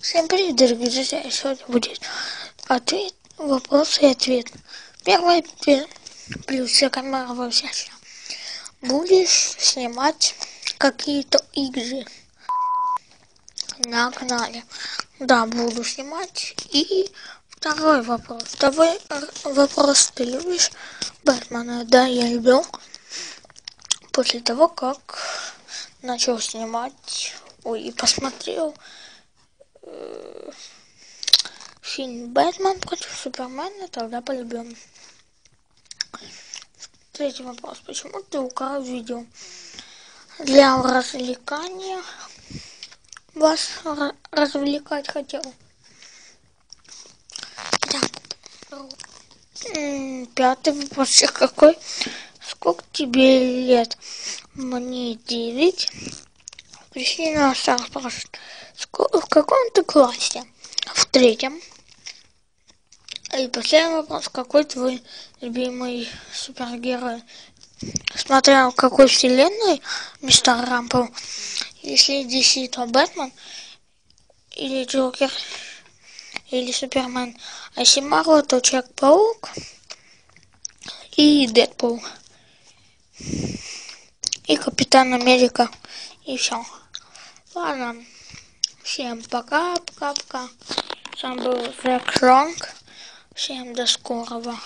Всем привет, дорогие друзья! Сегодня будет ответ, вопрос и ответ. Первый плюс камера висящая. Будешь снимать какие-то игры на канале? Да, буду снимать. И второй вопрос. Ты любишь Бэтмена? Да, я люблю. После того, как начал снимать и посмотрел фильм «Бэтмен против Супермена», тогда полюбил. Третий вопрос. Почему ты украл видео? Для развлекания вас развлекать хотел. Так. Пятый вопрос. Какой? Сколько тебе лет? Мне 9. Кристина спрашивает. В каком ты классе? В 3. И последний вопрос. Какой твой любимый супергерой? Смотря в какой вселенной мистер Рампл. Если DC, то Бэтмен, или Джокер, или Супермен. А если Марвел, то Человек-паук и Дэдпул. И Капитан Америка. И все. Ладно. Всем пока-пока-пока. С вами был Зак Ронг. Всем до скорого.